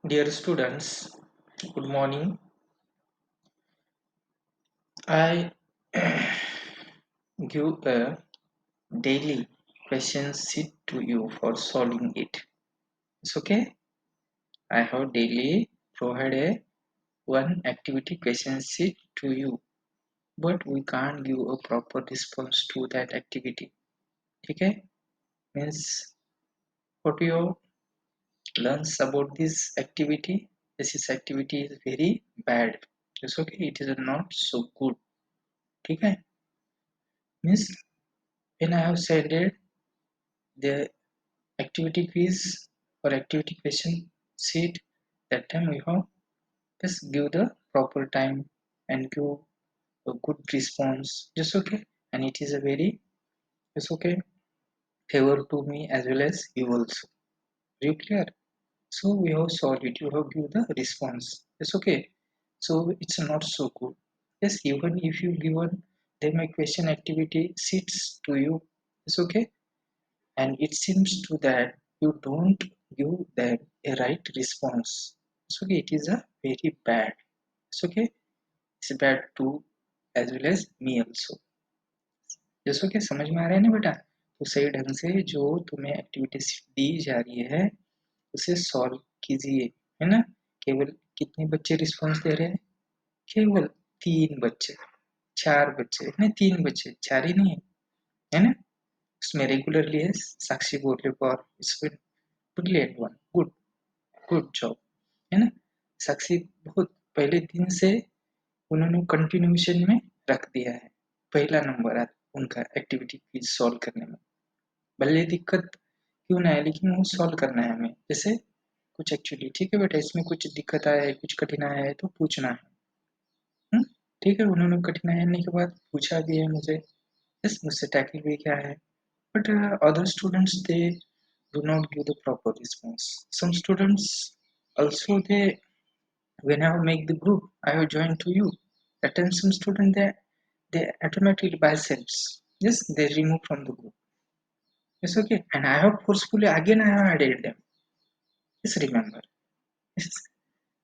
Dear students, good morning. I give a daily question sheet to you for solving it. It's okay? I have daily provided a one activity question sheet to you, but we can't give a proper response to that activity. Okay? Means what you learn about this activity? This activity is very bad. It's okay. It is not so good. Okay? Means when I have said it, the activity quiz or activity question sheet, that time we have just give the proper time and give a good response, just okay. And it is a very, it's okay, favor to me as well as you also. Are you clear? So we have solved it, you have give the response, it's okay. So it's not so good. Yes, even if you given them a question activity sheets to you, it's okay. And it seems to that you don't give them a right response. It's okay, it is a very bad. It's okay, it's bad too as well as me also. जैसे कि समझ में आ रहा है ना बेटा? तो सही ढंग से जो तुम्हें एक्टिविटीज दी जा रही है उसे सॉल्व कीजिए, है ना? केवल कितने बच्चे रिस्पॉन्स दे रहे हैं? केवल 3 बच्चे, 4 बच्चे नहीं, 3 बच्चे, 4 ही नहीं है ना? उसमें रेगुलरली है साक्षी बोले और इसमें brilliant one, good, good job, है ना? साक्षी बहुत पहले दिन से उन्होंने कंटिन्यूएशन में रख दिया है, पहला नंबर है उनका एक्टिविटी क्विज सॉल्व करने में। भले दिक्कत क्यों ना है लेकिन वो सॉल्व करना है हमें, जैसे कुछ एक्चुअली ठीक है बेटा, इसमें कुछ दिक्कत आया है, कुछ कठिनाई है तो पूछना है। ठीक है, उन्होंने कठिनाई आने के बाद पूछा भी है मुझे, यस, मुझसे टैकल भी किया है, but other students they do not give the proper response. Some students also they, when I make the group I have joined to you, at times some student they automatically by themselves, yes, they remove from the group. It's okay, and I have forcefully again I have added them. Just remember, yes.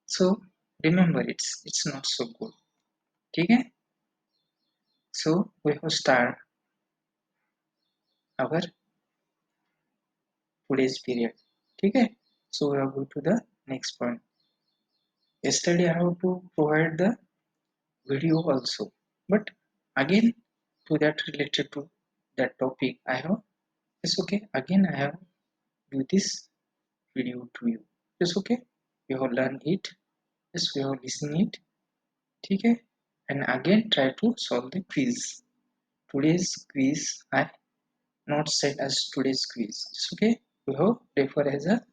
So remember, it's not so good. Okay, so we have start our today's period. Okay, so we have go to the next point. Yesterday I have to provide the video also, but again to that related to that topic I have, it's okay, again I have do this video to you. It's okay, you have learn it, yes, we have listen it, okay, and again try to solve the quiz. Today's quiz I not set as today's quiz, it's okay, we have refer as a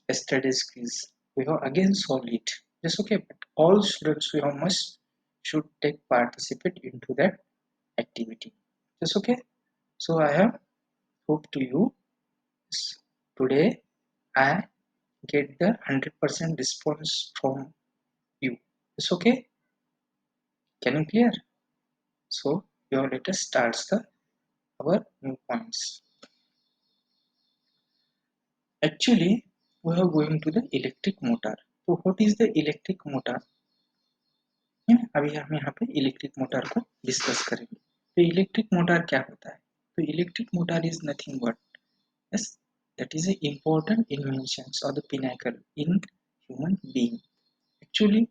yesterday's quiz, we have again solve it, it's okay, but all students we have must should take participate into that activity, it's okay. So I have hope to you today I get the 100% response from you, it's okay. Can you clear? So your let us starts the our new points. Actually we are going to the electric motor. So what is the electric motor? अभी हम यहाँ पे electric motor को discuss करेंगे। तो electric motor क्या होता है? तो electric motor is nothing but, yes, that is a important inventions or the pinnacle in human being. Actually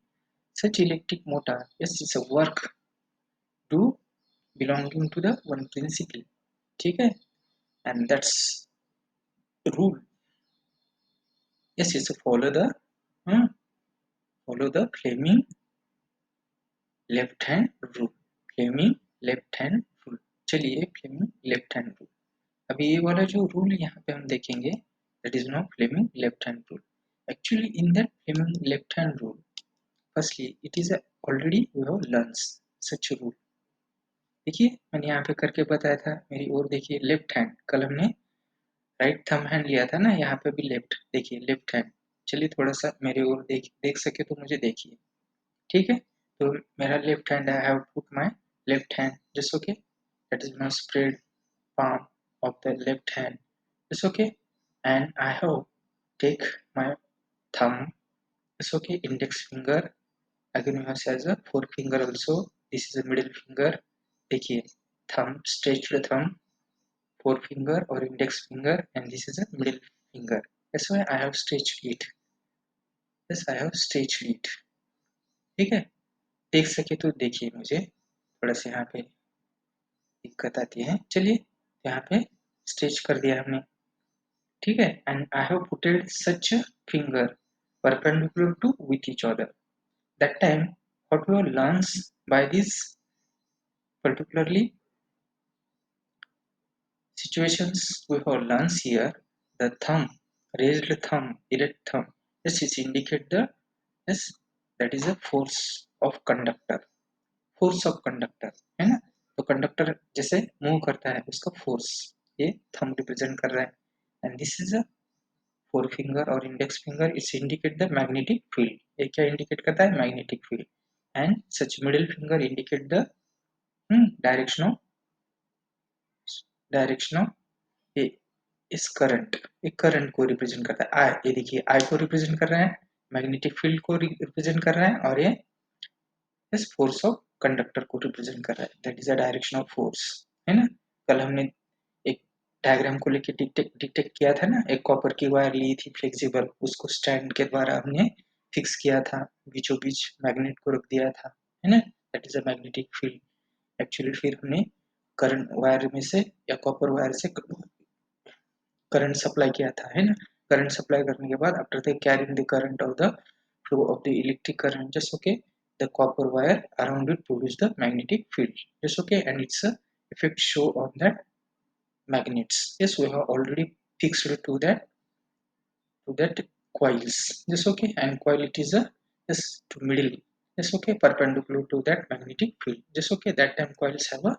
such electric motor, yes, it's a work to belonging to the one principle, ठीक है, and that's rule, yes, it's a follow the Fleming left hand rule, Fleming left hand rule. चलिए Fleming left hand rule, अभी ये वाला जो rule यहाँ पे हम देखेंगे that is not Fleming left hand rule. Actually in that Fleming left hand rule, firstly it is already we have learn such rule. देखिए मैंने यहाँ पे करके बताया था, मेरी ओर देखिए, लेफ्ट हैंड, कल हमने राइट थंब हैंड लिया था ना, यहाँ पे भी लेफ्ट, देखिए लेफ्ट हैंड। चलिए थोड़ा सा मेरे ओर देख सके तो मुझे देखिए, ठीक है। तो मेरा left hand, I have put my left hand, just okay, that is my spread palm of the left hand, it's okay, and I have take my thumb It's okay. Index finger, again we have as a forefinger also. This is a middle finger. देखिए, thumb, stretched thumb, forefinger or index finger, and this is a middle finger. That's why I have stretched it. Yes, I have stretched it. ठीक है, देख सके तो देखिए, मुझे थोड़ा सा यहाँ पे दिक्कत आती है। चलिए, यहाँ पे स्ट्रेच कर दिया हमने, ठीक है। And I have putted such finger perpendicular to with each other. That time, what we have learned by this particularly situations we have learned here, the thumb, raised thumb, erect thumb, this is indicate the, yes, that is a force of conductor, force of conductor, है ना। तो conductor जैसे move करता है उसका force ये thumb represent कर रहा है। And this is a forefinger और index finger, it's indicate the magnetic field. ये क्या इंडिकेट करता है? Magnetic field. And such middle finger indicate the direction of ये इस करंट, एक करंट को रिप्रेजेंट करता है। आई, ये देखिए आई को रिप्रेजेंट कर रहा है, मैग्नेटिक फील्ड को रिप्रेजेंट कर रहा है, और ये इस फोर्स ऑफ कंडक्टर को रिप्रेजेंट कर रहा है। That is a direction of force, है ना। कल हमने एक डायग्राम को लेके डिटेक्ट किया था ना, एक कॉपर की वायर ली थी फ्लेक्सिबल, उसको स्टैंड के द्वारा हमने फिक्स किया था, बीचों बीच मैग्नेट को रख दिया था, है ना। That is a magnetic field. Actually फिर हमने करंट वायर में से या कॉपर वायर से करंट सप्लाई किया था, है ना। करंट सप्लाई करने के बाद after the carrying the current of the flow of the electric current, just okay, the copper wire around it produce the magnetic field, just okay, and it's a effect show on that magnets. Yes, we have already fixed to that coils, just okay, and coil it is a just to middle, just okay, perpendicular to that magnetic field, just okay, that time coils have a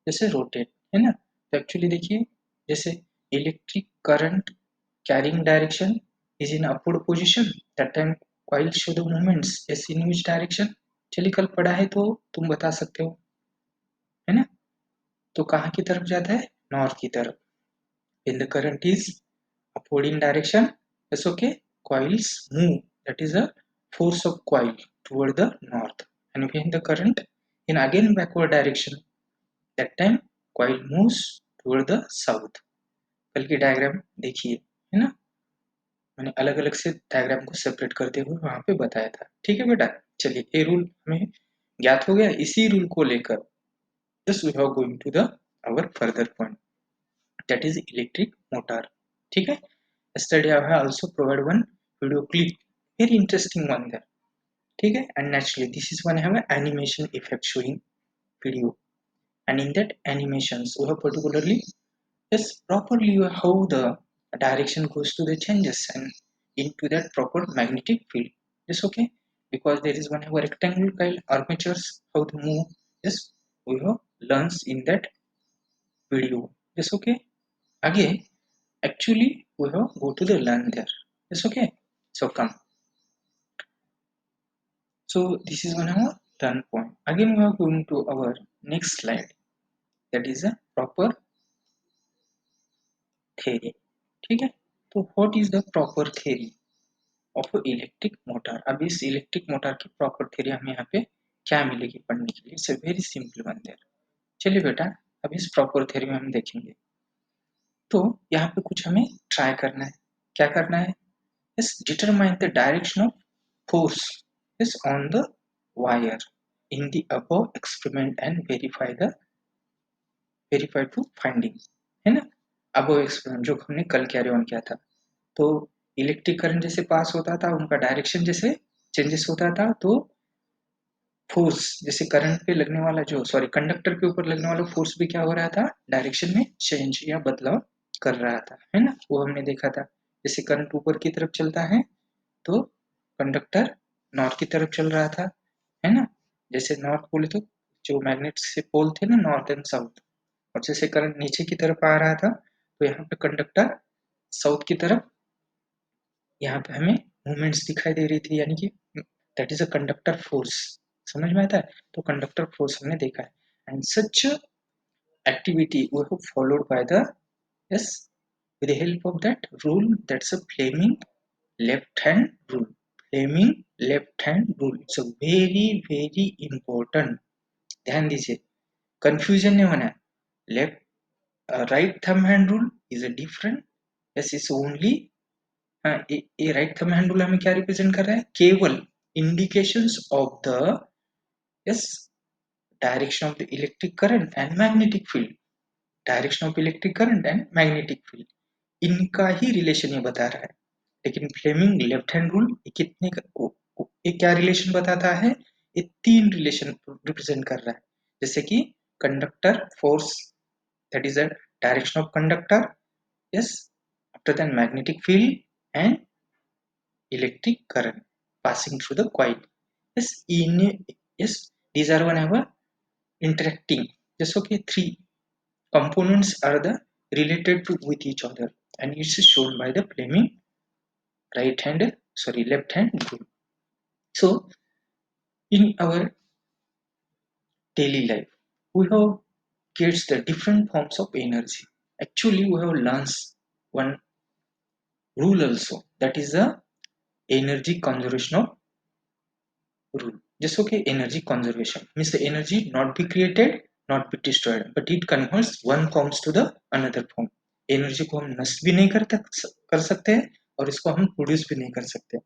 जैसे rotate, है ना। तो actually देखिए, जैसे electric current carrying direction is in upward position, that time coil show the movements is in which direction। चलिए, कल पढ़ा है तो तुम बता सकते हो, है ना। तो कहाँ की तरफ जाता है? नॉर्थ की तरफ। when the current is upward in direction, that's okay, coils move, that is a force of coil toward the north, and when the current in again backward direction, that time coil moves toward the south। कल की diagram देखिए, है ना, मैंने अलग अलग से diagram को सेपरेट करते हुए वहां पे बताया था, ठीक है बेटा। चलिए, ये रूल हमें ज्ञात हो गया। इसी रूल को लेकर just we have going to the our further point, that is electric motor, ठीक है। yesterday I have also provided one video clip, very interesting one there, ठीक है। and naturally this is one have an animation effect showing video, and in that animations we have particularly, yes, properly how the direction goes to the changes and into that proper magnetic field, yes okay, because there is one have a rectangle kind armatures how to move, yes, we have learns in that video, yes okay. Again, actually we have go to the learn there, yes okay. So come, so this is one of our learn point. Again we are going to our next slide, that is a proper theory, ठीक है। तो what is the proper theory of electric motor? अब इस electric motor की proper theory हमें यहाँ पे क्या मिलेगी पढ़ने के लिए? It's very simple one there. चलिए बेटा, अब इस प्रॉपर थ्योरी में हम देखेंगे। तो यहाँ पे कुछ हमें ट्राई करना है। क्या करना है? इस determine the direction of force is on the wire in the above experiment and verify to finding, है ना। अबव एक्सपेरिमेंट जो हमने कल कैरी ऑन किया था, तो इलेक्ट्रिक करंट जैसे पास होता था, उनका डायरेक्शन जैसे चेंजेस होता था, तो फोर्स जैसे करंट पे लगने वाला जो, सॉरी, कंडक्टर के ऊपर लगने वाला फोर्स भी क्या हो रहा था? डायरेक्शन में चेंज या बदलाव कर रहा था, है ना। वो हमने देखा था। जैसे करंट ऊपर की तरफ चलता है तो कंडक्टर नॉर्थ की तरफ चल रहा था, है ना। जैसे नॉर्थ पोल, तो जो मैग्नेट से पोल थे ना, नॉर्थ एंड साउथ, और जैसे करंट नीचे की तरफ आ रहा था तो यहाँ पे कंडक्टर साउथ की तरफ, यहाँ पे हमें मूवमेंट्स दिखाई दे रही थी, यानी कि that is a conductor force. समझ में आता है? तो कंडक्टर फोर्स हमने देखा है, and such activity we have followed by the, yes, with the help of that rule, that's a Fleming left hand rule, Fleming left hand rule, it's a very very important, ध्यान दीजिए, confusion नहीं होना है। Left right thumb hand rule is a different, yes is only, ये right thumb hand rule हमें क्या represent कर रहा है, केवल indications of the, yes, direction of the electric current and magnetic field, direction of electric current and magnetic field, इनका ही relation ये बता रहा है। लेकिन फ्लेमिंग लेफ्ट हैंड रूल कितने ये क्या रिलेशन बताता है, ये 3 रिलेशन रिप्रेजेंट कर रहा है, जैसे कि conductor force, that is the direction of conductor, yes, after that magnetic field and electric current passing through the coil, yes, yes, these are one have interacting, just okay, 3 components are the related to with each other, and it's shown by the flaming left hand rule. So in our daily life we have gets the different forms of energy. Actually we have learned one rule also, that is the energy conservation of rule. Just okay, energy conservation means the energy not be created, not be destroyed, but it converts one forms to the another form. Energy को हम नष्ट भी नहीं कर सकते हैं और इसको हम प्रोड्यूस भी नहीं कर सकते,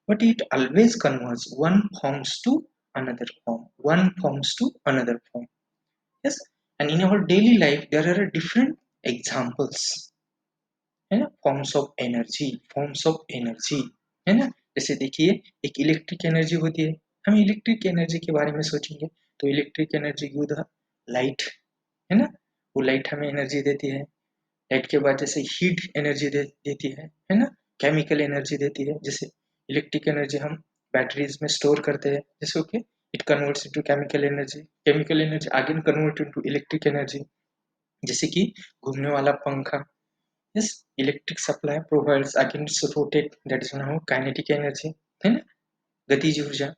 but it always converts one forms to another form, one forms to another form, yes. And in our daily life there are different examples, है ना, फॉर्म्स ऑफ एनर्जी, है ना। जैसे देखिए एक इलेक्ट्रिक एनर्जी होती है, हम इलेक्ट्रिक एनर्जी के बारे में सोचेंगे तो electric energy you the light, है ना, वो लाइट हमें एनर्जी देती है। लाइट के बाद जैसे हीट एनर्जी देती है ना, केमिकल एनर्जी देती है, जैसे इलेक्ट्रिक एनर्जी हम बैटरीज में स्टोर करते हैं, जैसे okay it converts into chemical energy again convert into electric energy, जैसे कि घूमने वाला पंखा, yes, electric supply provides against rotate, that is now kinetic energy, है ना, गतिज ऊर्जा।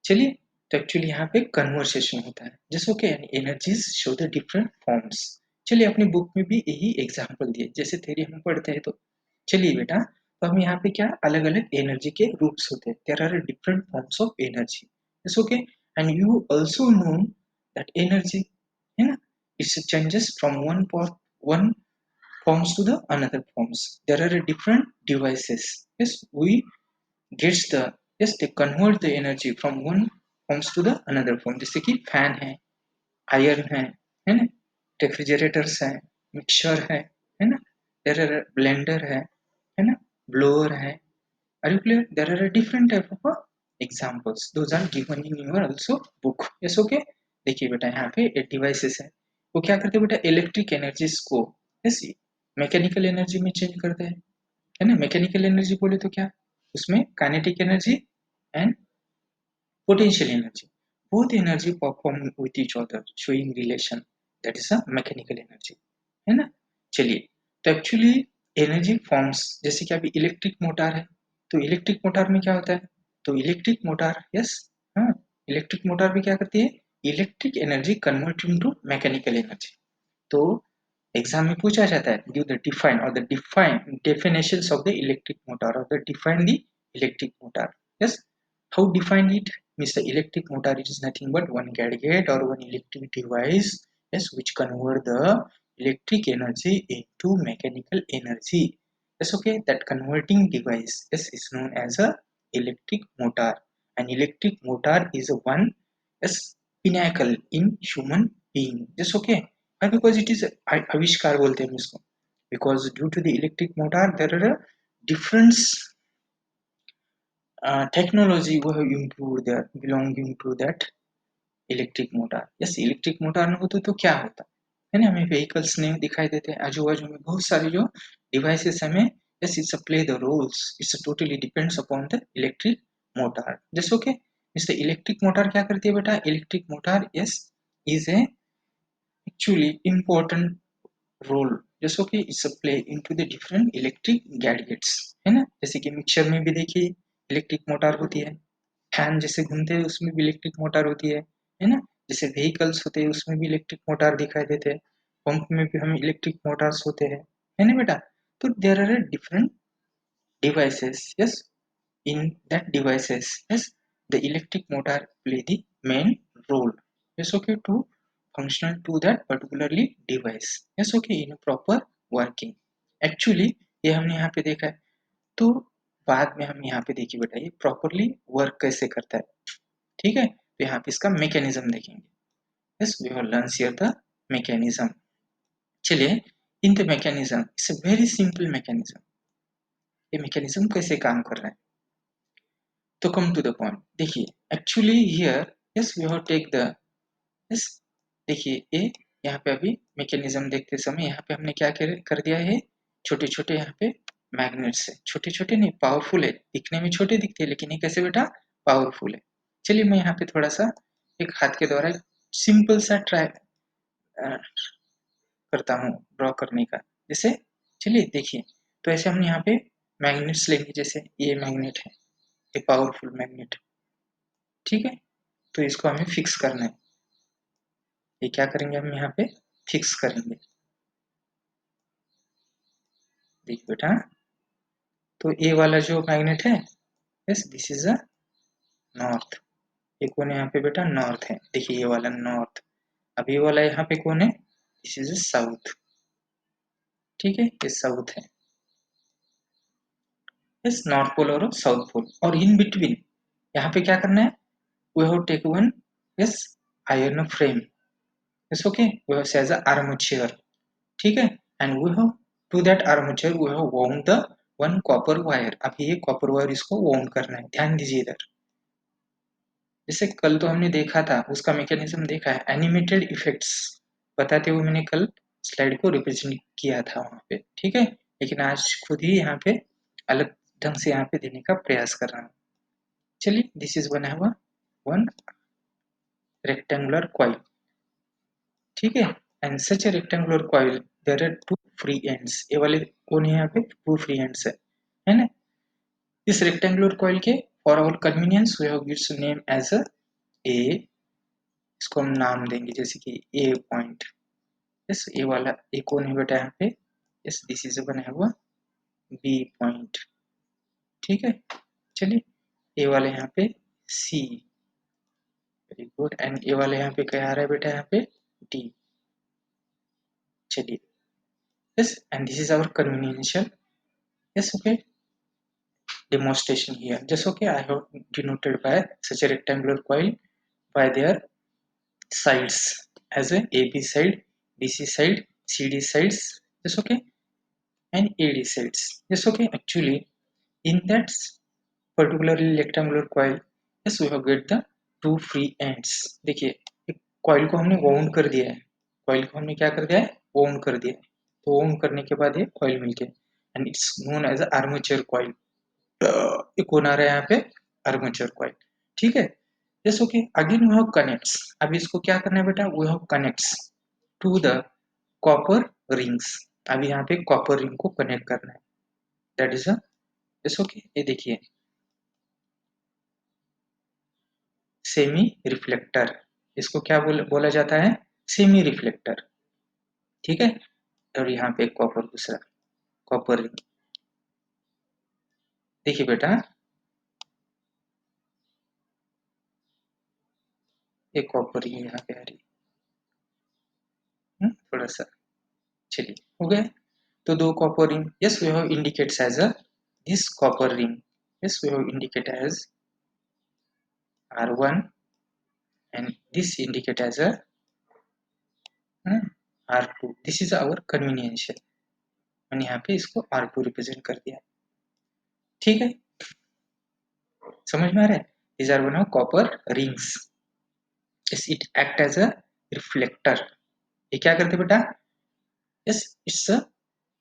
चलिए तो एक्चुअली यहाँ पे कन्वर्सेशन होता है, जैसे okay energies show the different forms. चलिए अपनी बुक में भी यही एग्जांपल दिए, जैसे थ्योरी हम पढ़ते हैं तो चलिए बेटा, तो हम यहाँ पे क्या अलग अलग एनर्जी के रूप्स होते हैं, there are different forms of energy, yes okay. And you also know that energy, है ना, it's changes from one forms to the another forms. There are different devices, yes, we gets the, yes, they convert the energy from one forms to the another form, जैसे कि fan iron है ना, refrigerators है, mixer है ना, there are blender है ना, blower है, are you clear, there are different type of examples, those are given in your also book, yes okay। देखिए बेटा यहाँ पे डिवाइसेस है, वो क्या करते हैं बेटा, इलेक्ट्रिक एनर्जीज को, yes, मैकेनिकल एनर्जी में चेंज करते हैं, है ना। मैकेनिकल एनर्जी बोले तो क्या, उसमें kinetic energy and potential energy, both energy perform with each other showing relation, that is a mechanical energy, है ना। चलिए तो एक्चुअली एनर्जी फॉर्म्स, जैसे कि अभी इलेक्ट्रिक मोटर है, तो इलेक्ट्रिक मोटर में क्या होता है, तो इलेक्ट्रिक मोटर, यस, हाँ, इलेक्ट्रिक मोटर में क्या करती है, electric energy convert into mechanical energy. तो एग्जाम में पूछा जाता है, गिव द डिफाइन और the define definitions of the electric motor और the define the electric motor, yes. How define it, means the electric motor is nothing but one gadget or one electric device, yes, which convert the electric energy into mechanical energy, yes okay, that converting device, yes, is known as a electric motor. An electric motor is a one, yes, pinnacle in human being, yes okay, and because it is aviskar bolte hain isko, because due to the electric motor there are different technology we have improved there belonging to that electric motor, yes electric motor न होते तो क्या होता है ना, हमें vehicles नहीं दिखाई देते, आजू बाजू में बहुत सारे जो डिवाइसेस हमें, yes it's play the roles, it's totally depends upon the electric motor, just okay. इस इलेक्ट्रिक मोटर क्या करती है बेटा, electric motor, yes, is a actually important role, जैसे कि it's play into the different electric gadgets, है ना। जैसे कि मिक्सचर में भी देखिए इलेक्ट्रिक मोटर होती है, फैन जैसे घूमते हैं उसमें भी इलेक्ट्रिक मोटर होती है ना। जैसे व्हीकल्स होते हैं उसमें भी इलेक्ट्रिक मोटर दिखाई देते हैं, पंप में भी हम इलेक्ट्रिक मोटर्स होते हैं, है ना बेटा। तो there are different devices, yes, in that devices, yes, the electric motor play the main role, yes, okay, to functional to that particularly device, yes, okay, in proper working. Actually ये हमने यहाँ पे देखा है, तो बाद में हम यहाँ पे देखिए बेटा ये प्रॉपरली वर्क कैसे करता है, ठीक है, तो यहाँ पे इसका मैकेनिज्म देखेंगे, yes we have learn here the mechanism. चलिए, in the mechanism it's a very simple mechanism, ये मैकेनिज्म कैसे काम कर रहा है, तो कम टू द पॉइंट देखिए, actually here yes we have take the, yes देखिए ये यहाँ पे अभी मैकेनिज्म देखते समय यहाँ पे हमने क्या कर दिया है, छोटे छोटे यहाँ पे मैग्नेट्स है, छोटे छोटे नहीं पावरफुल है, दिखने में छोटे दिखते हैं लेकिन ये कैसे बेटा पावरफुल है। चलिए मैं यहाँ पे थोड़ा सा एक हाथ के द्वारा सिंपल सा ट्राई करता हूँ ड्रॉ करने का, जैसे चलिए देखिए, तो ऐसे हम यहाँ पे मैग्नेट्स लेंगे, जैसे ये मैग्नेट है, ये पावरफुल मैग्नेट, ठीक है, तो इसको हमें फिक्स करना है, ये क्या करेंगे हम यहाँ पे फिक्स करेंगे, देखिए बेटा, तो ये वाला जो मैग्नेट है, yes this is a north, ये कौन है यहाँ पे बेटा नॉर्थ है, देखिए ये वाला नॉर्थ, अब ये वाला यहाँ पे कौन है, दिस इज अ साउथ, ठीक है, ये साउथ है, यस नॉर्थ पोल और साउथ पोल, और इन बिटवीन यहाँ पे क्या करना है, we have take one, yes iron frame, yes okay, we have as a armature, ठीक है, and we have to that armature we have wound the one copper wire, अभी ये कॉपर वायर इसको वाउंड करना है, ध्यान दीजिए इधर, जैसे कल तो हमने देखा था उसका मैकेनिज्म देखा है, एनिमेटेड इफेक्ट्स बताते हुए मैंने कल स्लाइड को रिप्रेजेंट किया था वहां पे, ठीक है, लेकिन आज खुद ही यहाँ पे अलग ढंग से यहाँ पे देने का प्रयास कर रहा हूँ। चलिए दिस इज बना हुआ वन रेक्टेंगुलर कॉइल, ठीक है, and such a rectangular coil there are two free ends, ये वाले कौन है यहाँ पे टू फ्री एंड्स है ना, इस रेक्टेंगुलर कॉइल के for our convenience we have gives name as a A, इसको हम नाम देंगे जैसे कि ए पॉइंट, यस ये वाला ए कौन है बेटा यहाँ पे, यस दिस इज बना हुआ बी पॉइंट, ठीक है, चलिए ए वाले यहाँ पे सी, वेरी गुड, एंड ए वाले यहाँ पे क्या आ रहा है बेटा यहाँ पे डी, चलिए yes and this is our conveniential, yes okay demonstration here, just okay I have denoted by such a rectangular coil by their sides as a AB side, BC side, CD sides, just okay, and AD sides, just okay, actually in that particularly rectangular coil, yes we have get the two free ends, देखिए coil को हमने wound कर दिया है, coil को हमने क्या कर दिया है वाउंड कर दिया है, तो वाउंड करने के बाद ये कॉइल मिलके and it's known as armature coil, ये कौन आ रहा है यहाँ पे आर्मेचर कॉइल, ठीक है, जैसे okay again we have connects, अब इसको क्या करना है बेटा we have connects to the copper rings, अब यहाँ पे कॉपर रिंग को कनेक्ट करना है, दैट इज जैसे ओके ये देखिए सेमी रिफ्लेक्टर, इसको क्या बोला जाता है सेमी रिफ्लेक्टर, ठीक है, और यहाँ पे कॉपर दूसरा कॉपर रिंग, देखिए बेटा एक कॉपर रिंग यहाँ पे आ रही है, थोड़ा सा, चलिए हो गया, तो दो copper ring, yes we have indicates as a this copper ring, yes we have indicate as R1 and this indicate as a R2, this is our conveniential, मैंने यहाँ पे इसको R2 रिप्रेजेंट कर दिया, ठीक है, समझ में आ रहा है, these are one of copper rings, yes it act as a reflector, ये क्या करते बेटा, yes it's a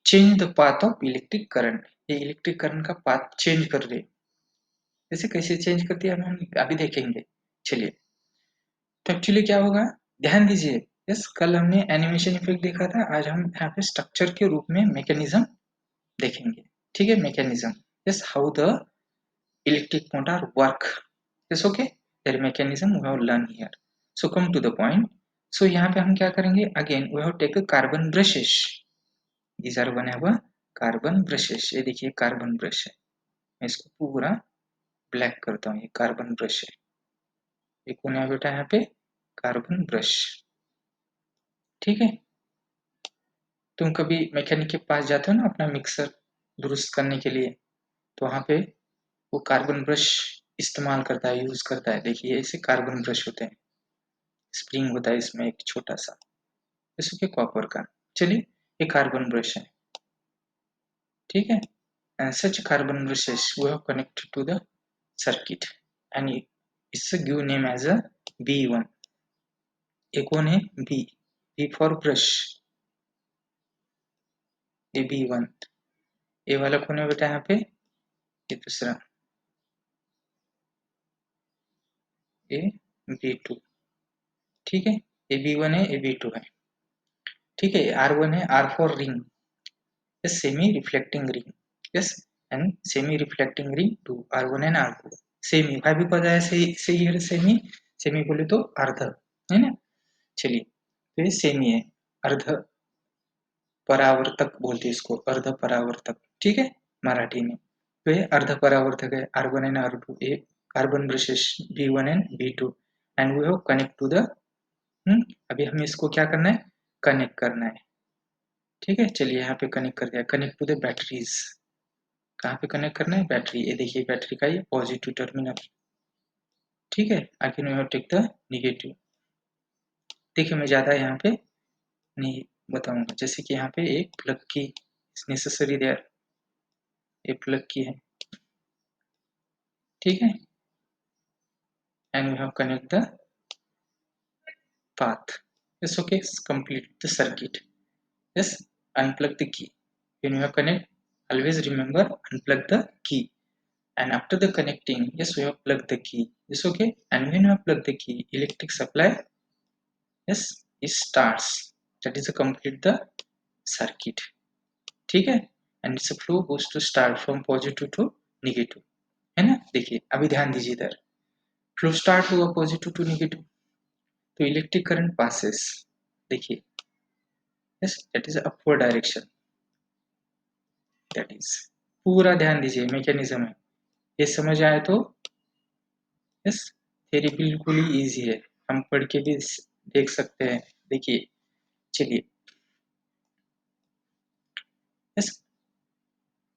change the path of electric current, ये इलेक्ट्रिक करंट का पाथ चेंज कर रहे, जैसे कैसे चेंज करती है हम अभी देखेंगे, चलिए, तो एक्चुअली क्या होगा ध्यान दीजिए, यस कल हमने एनिमेशन इफेक्ट देखा था, आज हम यहाँ पे स्ट्रक्चर के रूप में मैकेनिज्म देखेंगे, ठीक है, mechanism, yes how the electric motor work, yes okay there mechanism we have learn here, so come to the point, so यहाँ पे हम क्या करेंगे again we have take a carbon brushes, these are one have a carbon brushes, ये देखिए carbon brush है, मैं इसको पूरा ब्लैक करता हूँ। ये कार्बन ब्रश है। ये कौन है बेटा यहाँ पे? Carbon brush. ठीक है। तुम कभी मैकेनिक के पास जाते हो ना अपना मिक्सर दुरुस्त करने के लिए, तो वहां पे वो कार्बन ब्रश इस्तेमाल करता है, यूज करता है। देखिए ऐसे कार्बन ब्रश होते हैं, स्प्रिंग होता है इसमें एक छोटा सा, जैसे कि कॉपर का। चलिए, ये कार्बन ब्रश है। ठीक है। and such carbon brushes were connected to the circuit and it's a give name as a B1. ये कौन है? B for brush, ये B1। ये वाला कौन है बेटा यहाँ पे? ये दूसरा, ये B2। ठीक है। ये B1 है, ये B2 है। ठीक है। R1 है, R for ring, yes, semi reflecting ring, yes, and semi reflecting ring 2, R1 and R2। Semi भाई भी पता है, सही है। सेमी बोले तो अर्ध, है ना। चलिए, तो ये सेमी है, अर्ध परावर्तक बोलते हैं इसको, अर्ध परावर्तक। ठीक है, मराठी में। तो ये अर्ध परावर्तक है, R1 एंड R2। ये carbon brushes B1 and B2 and we have connect to the, अभी हमें इसको क्या करना है? कनेक्ट करना है। ठीक है। चलिए यहाँ पे कनेक्ट कर दिया। Connect to the batteries. कहाँ पे कनेक्ट करना है? बैटरी। ये देखिए बैटरी का ये पॉजिटिव टर्मिनल। ठीक है। Again we have take the negative. देखिए मैं ज्यादा यहाँ पे नहीं बताऊंगा, जैसे कि यहाँ पे एक प्लग की नेसेसरी देयर, ये प्लग की है। ठीक है। And we have connect the path. Yes, okay, complete the circuit. Yes, unplug the key. When you have connect, always remember unplug the key. And after the connecting, yes, we have plugged the key. Yes, okay. And when you have plugged the key, electric supply, yes, it starts. That is a complete the circuit. ठीक है। And its flow goes to start from positive to negative, है ना। देखिए अभी ध्यान दीजिए इधर, flow start हुआ पॉजिटिव टू नेगेटिव, तो इलेक्ट्रिक करंट पासेस। देखिए, yes, that is upward direction, that is। पूरा ध्यान दीजिए, मैकेनिज्म है। ये समझ आए तो यस, थ्योरी बिल्कुल ही इजी है, हम पढ़ के भी देख सकते हैं। देखिए, चलिए, यस,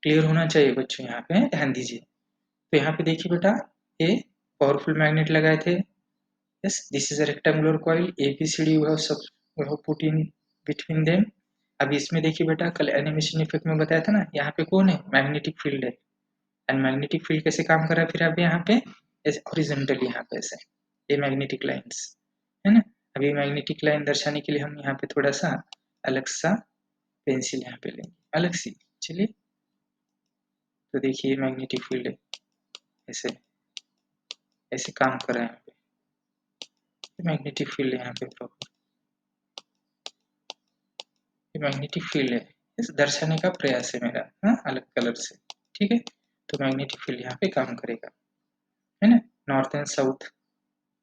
क्लियर होना चाहिए बच्चों, यहाँ पे ध्यान दीजिए। तो यहाँ पे देखिए बेटा, ये पावरफुल मैग्नेट लगाए थे। Yes, this is a rectangular coil, ABCD we have put in between them. अभी इसमें देखिए बेटा, कल एनिमेशन इफेक्ट में बताया था ना, यहाँ पे कौन है? मैग्नेटिक फील्ड है। एंड मैग्नेटिक फील्ड कैसे काम कर रहा है फिर अब यहाँ पे? हॉरिजॉन्टली, यहाँ पे ऐसे, ये मैग्नेटिक लाइंस है ना। अभी मैग्नेटिक लाइन दर्शाने के लिए हम यहाँ पे थोड़ा सा अलग सा पेंसिल यहाँ पे लेंगे, अलग सी। चलिए, तो देखिए मैग्नेटिक फील्ड है, ऐसे ऐसे काम कर रहा है यहाँ पे। मैग्नेटिक फील्ड है यहाँ पे प्रॉपर, ये मैग्नेटिक फील्ड है, इस दर्शाने का प्रयास है मेरा, हाँ, अलग कलर से। ठीक है। तो मैग्नेटिक फील्ड यहाँ पे काम करेगा, है ना। North and south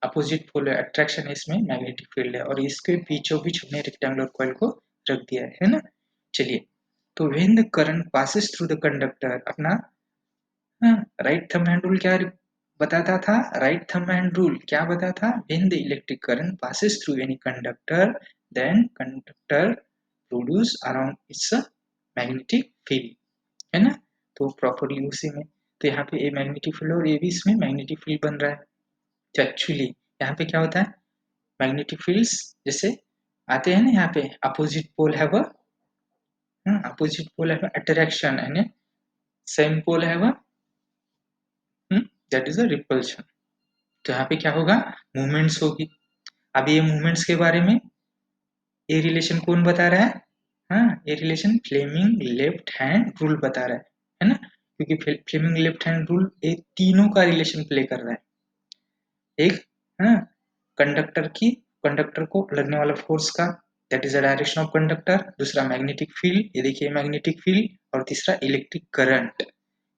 opposite polar attraction है इसमें, मैग्नेटिक फील्ड है, और इसके बीचों बीच हमने रेक्टेंगुलर कॉइल को रख दिया है ना। चलिए, तो when the current passes through the conductor, अपना राइट थंब हैंड रूल क्या बताता था? राइट थंब हैंड रूल क्या बताता था? When the electric current passes through any conductor, then conductor produce around its magnetic field, है ना। तो प्रॉपरली उसी में, तो यहाँ पे ए मैग्नेटिक फील्ड और ये भी इसमें मैग्नेटिक फील्ड बन रहा है। तो एक्चुअली यहाँ पे क्या होता है? मैग्नेटिक फील्ड्स जैसे आते हैं ना, यहाँ पे opposite pole have a, opposite pole have attraction and same pole have a, that is a repulsion. तो यहाँ पे क्या होगा? मूवमेंट्स होगी। अब ये मूवमेंट्स के बारे में ये रिलेशन कौन बता रहा है? हाँ, ये relation Fleming left hand rule बता रहा है ना। क्योंकि फ्लेमिंग लेफ्ट हैंड रूल ये तीनों का रिलेशन प्ले कर रहा है। एक, हाँ, कंडक्टर को लगने वाला फोर्स का, that is the direction of conductor. दूसरा मैग्नेटिक फील्ड, ये देखिए मैग्नेटिक फील्ड। और तीसरा इलेक्ट्रिक करंट।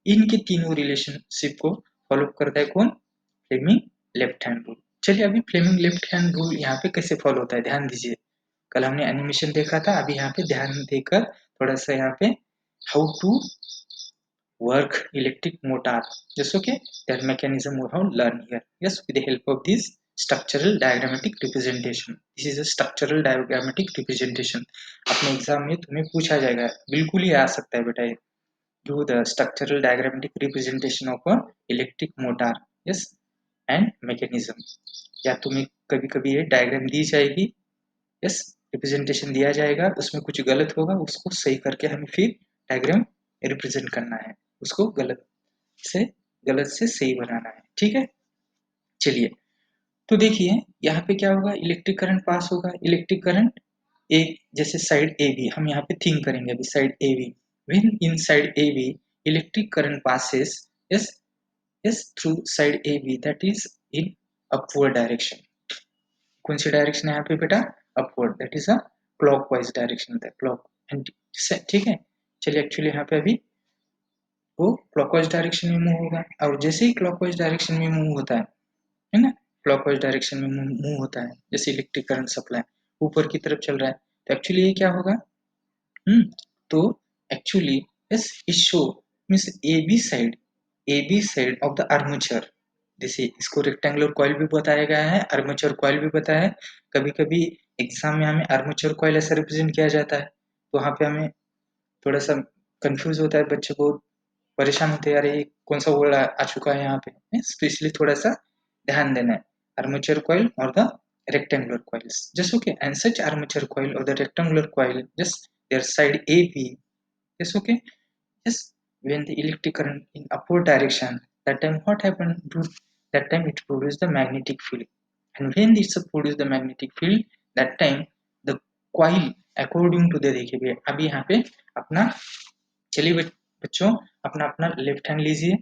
इनके तीनों रिलेशनशिप को फॉलो करता है कौन? Fleming left hand rule. चलिए, अभी फ्लेमिंग लेफ्ट हैंड रूल यहाँ पे कैसे फॉलो होता है ध्यान दीजिए। कल हमने एनिमेशन देखा था, अभी यहाँ पे ध्यान देकर थोड़ा सा यहाँ पे how to work electric motor. Yes, okay. That mechanism we have learned here. Yes, with the help of this structural diagrammatic representation. This is a structural diagrammatic representation. अपने एग्जाम में तुम्हें पूछा जाएगा, बिल्कुल ही आ सकता है बेटा ये. Do the structural diagrammatic representation of a electric motor. Yes, and mechanism. या तुम्हें कभी कभी ये डायग्राम दी जाएगी, यस, रिप्रेजेंटेशन दिया जाएगा, उसमें कुछ गलत होगा, उसको सही करके हमें फिर डायग्राम रिप्रेजेंट करना है, उसको गलत से सही बनाना है. ठीक है, चलिए. तो देखिए यहाँ पे क्या होगा, इलेक्ट्रिक करंट पास होगा. इलेक्ट्रिक करंट एक जैसे साइड ए बी, हम यहाँ पे थिंक करेंगे अभी side A B. When in side A B electric current passes, yes yes, through side A B, that is in upward direction. कौन सी डायरेक्शन है यहाँ पे बेटा, upward, that is a clockwise direction होता है, क्लॉक एंड. ठीक है, चलिए. एक्चुअली यहाँ पे अभी वो क्लॉकवाइज डायरेक्शन में मूव होगा, और जैसे ही क्लॉकवाइज डायरेक्शन में मूव होता है ना, क्लॉकवाइज डायरेक्शन में मूव होता है, जैसे इलेक्ट्रिक करंट सप्लाई ऊपर की तरफ चल रहा है, तो एक्चुअली ये क्या होगा, तो एक्चुअली यस, इस show means A B side of the armature. जैसे इसको रेक्टेंगुलर कॉइल भी बताया गया है, आर्मेचर कॉइल भी बताया है. कभी कभी एग्जाम में हमें आर्मेचर कॉइल ऐसा रिप्रेजेंट किया जाता है, तो वहाँ पे हमें थोड़ा सा कंफ्यूज होता है, बच्चे को परेशान होते हैं, अरे ये कौन सा वर्ड आ चुका है यहाँ पे. तो इसलिए थोड़ा सा ध्यान देना है. आर्मेचर कॉइल और the rectangular coils, just okay. And such armature coil or the rectangular coil, just their side AB, yes, okay. Yes, when the electric current in upward direction, that time what happened, that time it produces the magnetic field. And when this produce the magnetic field, that time the coil according to the, देखिए अभी यहाँ पे अपना, चलिए बच्चों, अपना अपना left hand लीजिए,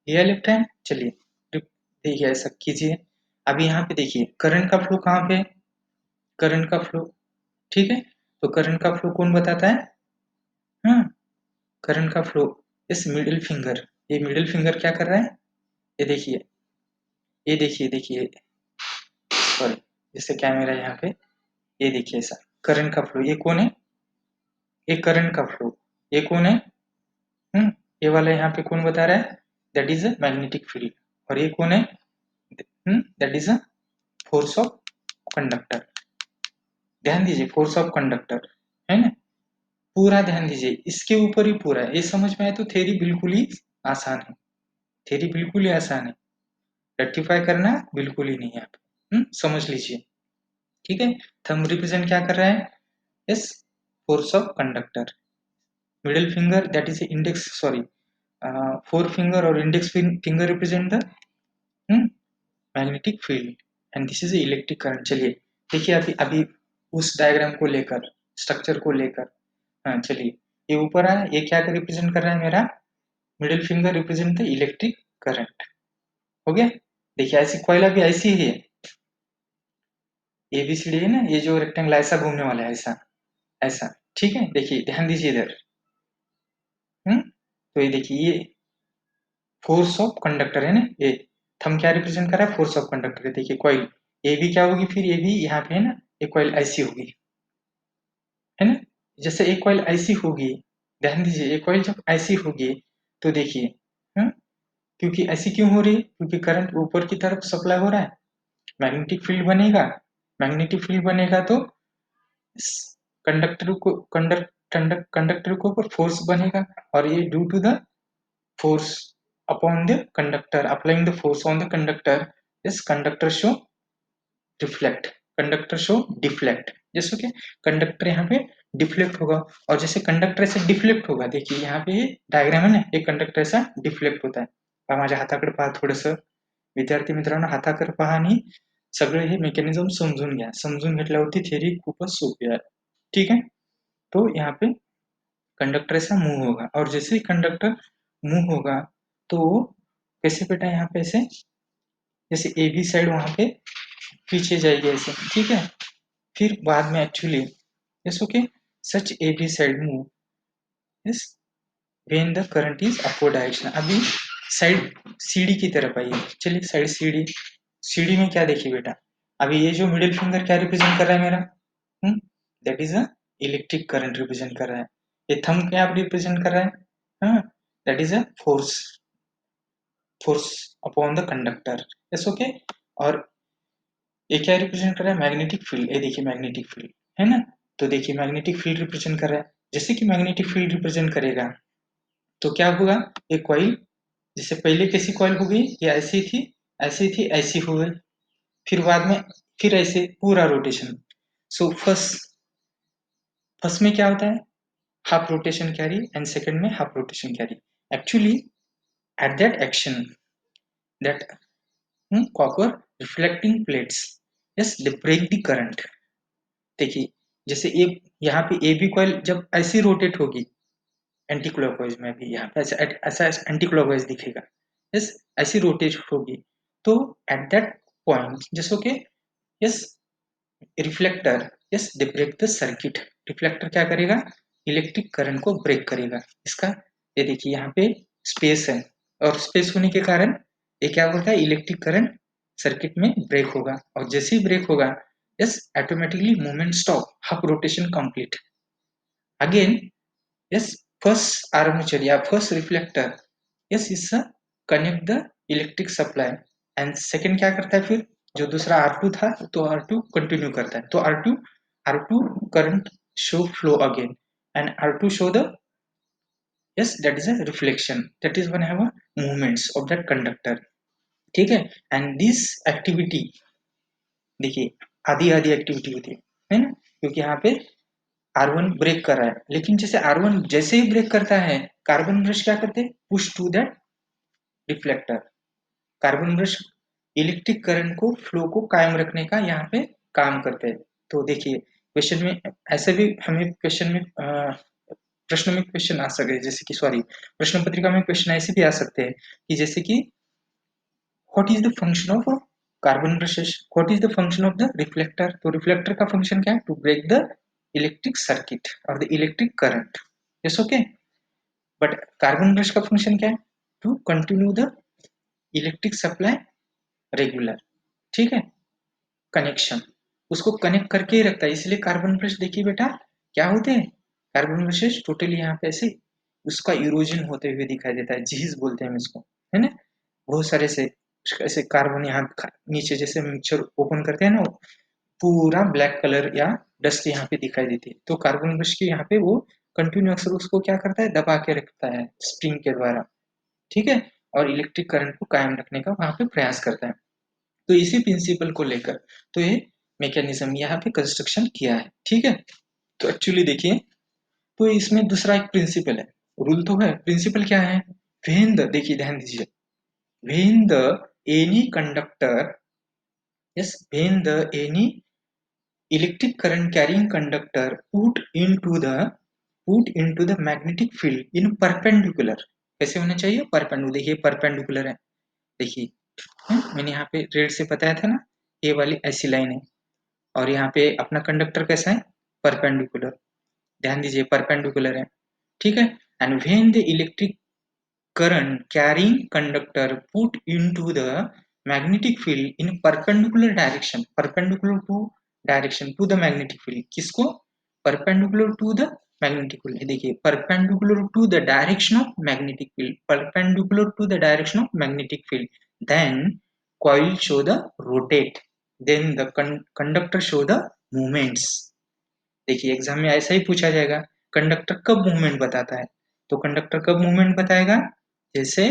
लिया लेफ्ट हैंड. चलिए देखिए ऐसा कीजिए. अभी यहाँ पे देखिए करंट का फ्लो कहाँ पे, करंट का फ्लो, ठीक है. तो करंट का फ्लो कौन बताता है, हाँ, करंट का फ्लो इस मिडिल फिंगर. ये मिडिल फिंगर क्या कर रहा है, ये देखिए, ये देखिए, देखिए, सॉरी, जैसे कैमरा यहाँ पे, ये देखिए ऐसा करंट का फ्लो. ये कौन है, ये करंट का फ्लो. ये कौन है, ये वाला यहाँ पे कौन बता रहा है, that is a magnetic field. और ये कौन है, that is a force of conductor. ध्यान दीजिए, फोर्स ऑफ कंडक्टर है ना, पूरा ध्यान दीजिए, इसके ऊपर ही पूरा है. ये समझ में आए तो थ्योरी बिल्कुल ही आसान है, थ्योरी बिल्कुल ही आसान है, रेक्टिफाई करना बिल्कुल ही नहीं है. आप समझ लीजिए, ठीक है. थंब रिप्रेजेंट क्या कर रहा है, yes, force of conductor. Middle finger that is index, sorry, forefinger और index finger represent the magnetic field, and this is electric current. चलिए देखिए अभी अभी उस डायग्राम को लेकर, स्ट्रक्चर को लेकर, हाँ चलिए, ये ऊपर है, ये क्या रिप्रेजेंट कर रहा है, मेरा middle finger represent the electric current. हो गया. देखिए ऐसी कॉइल अभी ऐसी ही है, एबीसीडी है ना, ये जो रेक्टेंगल ऐसा घूमने वाला है, ऐसा ऐसा, ठीक है. देखिए ध्यान दीजिए इधर, तो ये देखिए, ये फोर्स ऑफ कंडक्टर है ना, ये थंब क्या रिप्रेजेंट कर रहा है, फोर्स ऑफ कंडक्टर है. देखिए कॉइल ए भी क्या होगी, फिर ये भी यहाँ पे है ना, ये कॉइल ऐसी होगी, है ना. जैसे एक कॉइल ऐसी होगी, ध्यान दीजिए, एक कॉइल जब ऐसी होगी, तो देखिए, क्योंकि ऐसी क्यों हो रही है, क्योंकि करंट ऊपर की तरफ सप्लाई हो रहा है, मैग्नेटिक फील्ड बनेगा. मैग्नेटिक फील्ड बनेगा तो कंडक्टर को कंडक्टर के ऊपर फोर्स बनेगा, और ये due to the force upon the conductor, applying the force on the conductor, this conductor show reflect, conductor show deflect. जैसे कि कंडक्टर यहाँ पे डिफ्लेक्ट होगा, और जैसे कंडक्टर ऐसे डिफ्लेक्ट होगा, देखिए यहाँ पे डायग्राम है ना, एक कंडक्टर ऐसा डिफ्लेक्ट होता है. माझ्या हाताकडे पहा थोडंसं, विद्यार्थी मित्रांनो, हाताकडे पहा आणि सगळं हे मेकॅनिझम समजून घ्या. समजून घेतल्यावरती थेरी खूपच सोपी आहे, ठीक है. तो यहाँ पे कंडक्टर ऐसा मूव होगा, और जैसे ही कंडक्टर मूव होगा, तो कैसे बेटा यहाँ पे ऐसे, जैसे ए बी साइड वहां पे पीछे जाएगी ऐसे, ठीक है. फिर बाद में actually yes okay, such A B side move, yes, when the current is upward direction. अभी साइड सीडी की तरफ आइए. चलिए साइड सीडी, सीडी में क्या देखिए बेटा, अभी ये जो मिडिल फिंगर क्या रिप्रेजेंट कर रहा है मेरा, that is a electric current represent कर रहा है. ये थंब क्या रिप्रेजेंट कर रहा है, हाँ, that is a force upon the conductor. Yes okay. और ये क्या रिप्रेजेंट कर रहा है, मैग्नेटिक फील्ड। ये देखिए मैग्नेटिक फील्ड है ना, तो देखिए मैग्नेटिक फील्ड रिप्रेजेंट कर रहा है। जैसे कि मैग्नेटिक फील्ड रिप्रेजेंट करेगा तो क्या होगा, एक कॉइल, जैसे पहले कैसी कॉइल हो गई, ये ऐसी थी, ऐसी थी, ऐसी हो गई, फिर बाद में फिर ऐसे पूरा रोटेशन। सो फर्स्ट फर्स्ट में क्या होता है, half rotation carry, and second में half rotation carry. Actually at that action, that copper reflecting plates, yes, they break the current। देखिए जैसे एक यहाँ पे ए बी कॉइल जब ऐसी रोटेट होगी एंटी क्लॉकवाइज में, भी यहाँ पे ऐसा ऐसा एंटी क्लॉकवाइज दिखेगा, यस, ऐसी रोटेट होगी। तो एट दैट पॉइंट जैसे okay, yes, reflector, yes, they break the circuit. Reflector क्या करेगा, इलेक्ट्रिक करंट को ब्रेक करेगा इसका। ये देखिए यहाँ पे स्पेस है, और स्पेस होने के कारण ये क्या होता है, इलेक्ट्रिक करंट सर्किट में ब्रेक होगा, और जैसे ही ब्रेक होगा, yes, automatically movement stop, half rotation complete. Again, yes, first armature या फर्स्ट रिफ्लेक्टर, यस, इससे connect the electric supply, and second क्या करता है, फिर जो दूसरा R2 था तो R2 कंटिन्यू करता है, तो R2 current show flow again, and R2 show the, yes, that is a reflection, that is one have a movements of that conductor। ठीक है, एंड दिस एक्टिविटी देखिए आधी आधी एक्टिविटी होती है ना, क्योंकि यहाँ पे R1 ब्रेक कर रहा है, लेकिन जैसे R1 जैसे ही ब्रेक करता है, कार्बन ब्रश क्या करते हैं, push to that reflector. Carbon brush electric current को फ्लो को कायम रखने का यहाँ पे काम करते हैं। तो देखिए क्वेश्चन में ऐसे भी हमें क्वेश्चन में प्रश्न में क्वेश्चन आ सके, जैसे कि सॉरी, प्रश्न पत्रिका में क्वेश्चन ऐसे भी आ सकते हैं कि जैसे कि what is the function of carbon brushes, what is the function of the reflector. तो रिफ्लेक्टर का फंक्शन क्या है, to break the electric circuit और the electric current. Yes okay. But carbon brush का फंक्शन क्या है, to continue the electric supply regular. ठीक है, कनेक्शन, उसको कनेक्ट करके ही रखता है, इसलिए कार्बन ब्रश देखिए बेटा क्या होते हैं, कार्बन ब्रशेस टोटली यहाँ पे ऐसे उसका इरोजन होते हुए दिखाई देता है, जीज बोलते हैं हम इसको, है ना। बहुत सारे से ऐसे कार्बन यहाँ नीचे जैसे मिक्सचर ओपन करते हैं ना, पूरा ब्लैक कलर या डस्ट यहाँ पे दिखाई देती है, तो कार्बन ब्रश के यहाँ पे वो कंटिन्यू अक्सर उसको क्या करता है, दबा के रखता है स्प्रिंग के द्वारा। ठीक है, और इलेक्ट्रिक करंट को कायम रखने का वहां पे प्रयास करता है। तो इसी प्रिंसिपल को लेकर तो ये मैकेनिज्म यहाँ पे कंस्ट्रक्शन किया है। ठीक है, तो एक्चुअली देखिए, तो इसमें दूसरा एक प्रिंसिपल है, रूल तो है, प्रिंसिपल क्या है, व्हेन द, देखिए ध्यान दीजिए, when the any conductor, yes, when the any electric current carrying conductor put into the magnetic field in perpendicular, कैसे होना चाहिए, परपेंडिकुलर, देखिए परपेंडिकुलर है, देखिए मैंने यहाँ पे रेड से बताया था ना, ये वाली ऐसी लाइन है, और यहाँ पे अपना कंडक्टर कैसा है, परपेंडिकुलर, ध्यान दीजिए परपेंडिकुलर है। ठीक है, and when the electric current carrying conductor put into the magnetic field in perpendicular to the magnetic field, किसको, perpendicular to the magnetic field, देखिए perpendicular to the direction of magnetic field, perpendicular to the direction of magnetic field, then coil show the rotate, then the conductor show the movements। देखिए exam में ऐसा ही पूछा जाएगा, conductor कब movement बताता है, तो कंडक्टर कब मूवमेंट बताएगा, जैसे,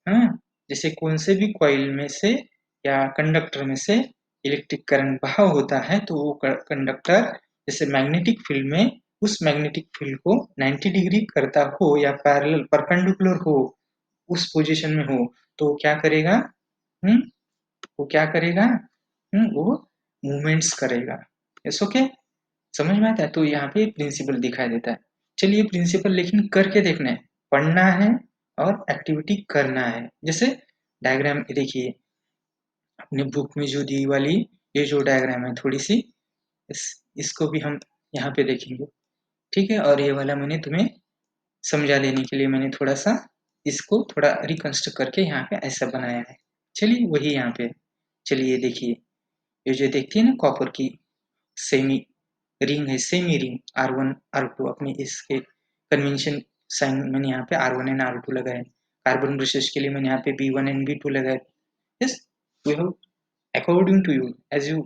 हाँ, जैसे कौन से भी कॉइल में से या कंडक्टर में से इलेक्ट्रिक करंट बहाव होता है, तो वो कंडक्टर जैसे मैग्नेटिक फील्ड में उस मैग्नेटिक फील्ड को 90 डिग्री करता हो या पैरेलल परपेंडिकुलर हो, उस पोजीशन में हो, तो क्या करेगा, हम्म वो क्या करेगा, वो मूवमेंट्स करेगा। यस ओके, समझ में आता है, तो यहाँ पे प्रिंसिपल दिखाई देता है। चलिए प्रिंसिपल लेकिन करके देखना है, पढ़ना है और एक्टिविटी करना है। जैसे डायग्राम देखिए अपने बुक में जो दी वाली ये जो डायग्राम है, थोड़ी सी इसको भी हम यहाँ पे देखेंगे। ठीक है, और ये वाला मैंने तुम्हें समझा देने के लिए मैंने थोड़ा सा इसको थोड़ा रिकंस्ट्रक्ट करके यहाँ पे ऐसा बनाया है। चलिए वही यहाँ पे, चलिए देखिए, ये जो देखती है ना कॉपर की सेमी रिंग है, सेमी रिंग R1 R2 अपनी इसके कन्वेंशन साइन मैंने यहाँ पे R1 एंड R2 लगाए, कार्बन ब्रशेस के लिए मैंने यहाँ पे B1 एंड B2 लगाए। Yes, we have according to you as you,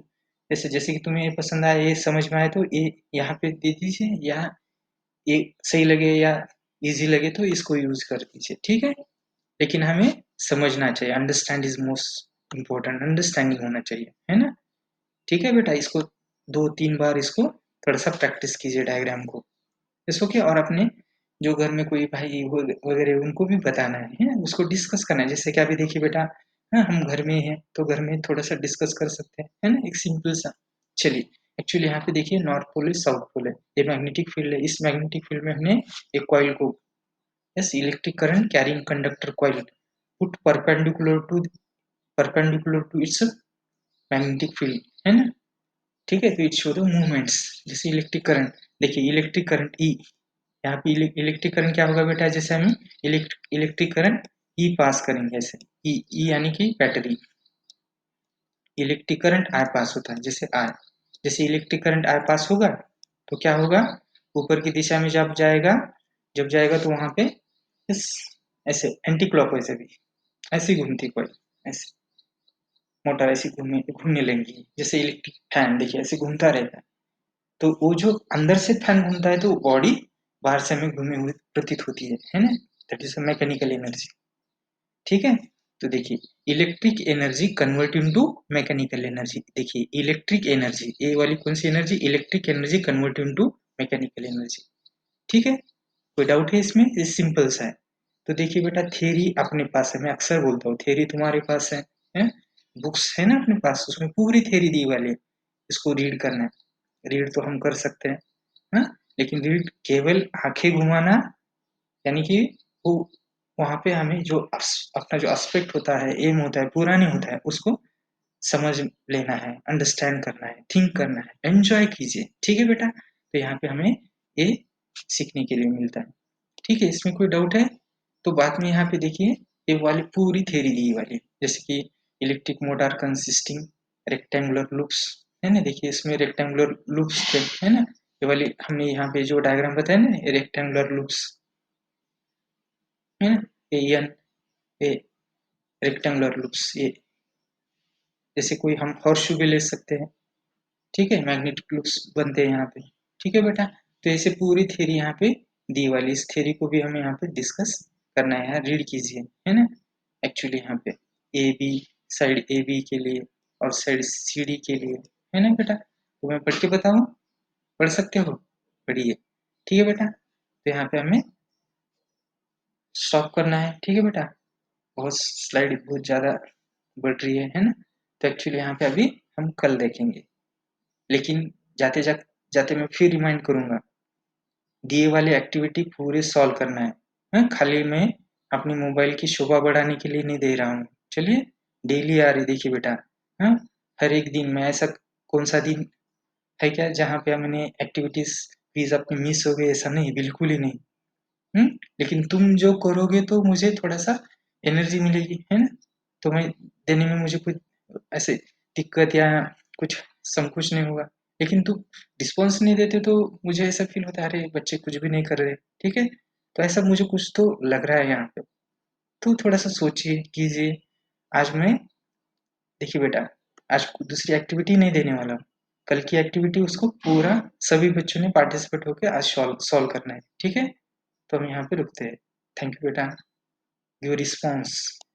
जैसे जैसे कि तुम्हें ये पसंद आया, ये समझ में आए तो ये यहाँ पे दे दीजिए, या ये सही लगे या इजी लगे तो इसको यूज कर दीजिए, ठीक है। लेकिन हमें समझना चाहिए, understand is most important, understanding होना चाहिए, है ना। ठीक है बेटा, इसको 2-3 बार इसको थोड़ा सा प्रैक्टिस कीजिए डायग्राम को, इट्स ओके। और अपने जो घर में कोई भाई वगैरह उनको भी बताना है, उसको डिस्कस करना है। जैसे कि अभी देखिए बेटा, हाँ हम घर में हैं तो घर में थोड़ा सा डिस्कस कर सकते हैं, है ना, एक सिंपल सा। चलिए, एक्चुअली यहाँ पे देखिए नॉर्थ पोल है, साउथ पोल है, ये मैग्नेटिक फील्ड है। इस मैग्नेटिक फील्ड में हमने एक कॉइल को, yes, electric current carrying conductor coil put perpendicular to its magnetic field, है ना। ठीक है, तो इट शो द मूवमेंट्स। जैसे इलेक्ट्रिक करंट, देखिए इलेक्ट्रिक करंट ई, यहाँ पे इलेक्ट्रिक करंट क्या होगा बेटा, जैसे हम इलेक्ट्रिक करंट ई पास करेंगे, ऐसे ई यानी कि बैटरी, इलेक्ट्रिक करंट आर पास होता है, जैसे आर, जैसे इलेक्ट्रिक करंट आर पास होगा तो क्या होगा, ऊपर की दिशा में जब जाएगा तो वहां पे इस ऐसे एंटी क्लॉकवाइज भी ऐसी घूमती कोई, ऐसे मोटर ऐसी घूमने लगेगी, जैसे इलेक्ट्रिक फैन देखिए ऐसे घूमता रहता है। तो वो जो अंदर से फैन घूमता है तो बॉडी बाहर से हमें घूमे हुए प्रतीत होती है ना, दैट इज मैकेनिकल एनर्जी। ठीक है, तो देखिए electric energy convert into mechanical energy, देखिए इलेक्ट्रिक एनर्जी, ये वाली कौन सी energy, electric energy convert into mechanical energy. ठीक है, कोई डाउट है इसमें, ये सिंपल सा है। तो देखिए बेटा, थ्योरी अपने पास है, मैं अक्सर बोलता हूँ थ्योरी तुम्हारे पास है? बुक्स है ना अपने पास, उसमें पूरी थ्योरी दी वाली है, इसको रीड करना है। रीड तो हम कर सकते हैं, हाँ, लेकिन रीड केवल आंखें घुमाना, यानी कि वो वहाँ पे हमें जो अपना जो एस्पेक्ट होता है, एम होता है, पूरा नहीं होता है, उसको समझ लेना है, अंडरस्टैंड करना है, थिंक करना है, एंजॉय कीजिए। ठीक है बेटा, तो यहाँ पे हमें ये सीखने के लिए मिलता है। ठीक है, इसमें कोई डाउट है तो बाद में यहाँ पे देखिए ये वाली पूरी थ्योरी दी वाली, जैसे कि electric motor consisting rectangular loops, है ना, देखिए इसमें रेक्टेंगुलर लूप्स है ना, ये वाली हमने यहाँ पे जो डायग्राम बताया ना, रेक्टेंगुलर लूप्स है ना, ये रेक्टेंगुलर लूप्स, ये जैसे कोई हम हॉर्सशू भी ले सकते हैं। ठीक है, मैग्नेटिक लूप्स बनते हैं यहाँ पे। ठीक है बेटा, तो ऐसे पूरी थ्योरी यहाँ पे दी वाली, इस थ्योरी को भी हमें यहाँ पे डिस्कस करना है, रीड कीजिए, है ना। एक्चुअली यहाँ पे A B, side A B के लिए और साइड सी डी के लिए, है ना बेटा, तो मैं पढ़ के बताऊँ, पढ़ सकते हो, पढ़िए। ठीक है बेटा, तो यहाँ पे हमें स्टॉप करना है। ठीक है बेटा, बहुत स्लाइड बहुत ज़्यादा बढ़ रही है ना, तो एक्चुअली यहाँ पे अभी हम कल देखेंगे। लेकिन जाते मैं फिर रिमाइंड करूंगा, दिए वाले एक्टिविटी पूरे सॉल्व करना है। हाँ? खाली मैं अपनी मोबाइल की शोभा बढ़ाने के लिए नहीं दे रहा हूँ। चलिए, डेली आ रही देखिए बेटा, हाँ, हर एक दिन में, ऐसा कौन सा दिन है क्या जहाँ पे मैंने एक्टिविटीज प्लीज अपनी मिस हो गई, ऐसा नहीं, बिल्कुल ही नहीं। लेकिन तुम जो करोगे तो मुझे थोड़ा सा एनर्जी मिलेगी, है ना, तो मैं देने में मुझे कुछ ऐसे दिक्कत या कुछ संकोच नहीं होगा। लेकिन तुम रिस्पॉन्स नहीं देते तो मुझे ऐसा फील होता है, अरे बच्चे कुछ भी नहीं कर रहे। ठीक है, तो ऐसा मुझे कुछ तो लग रहा है यहाँ पे, तो थोड़ा सा सोचिए कीजिए। आज मैं, देखिए बेटा, आज दूसरी एक्टिविटी नहीं देने वाला हूँ, कल की एक्टिविटी उसको पूरा सभी बच्चों ने पार्टिसिपेट होकर आज सॉल्व करना है। ठीक है, तो हम यहाँ पे रुकते हैं। थैंक यू बेटा, योर रिस्पॉन्स।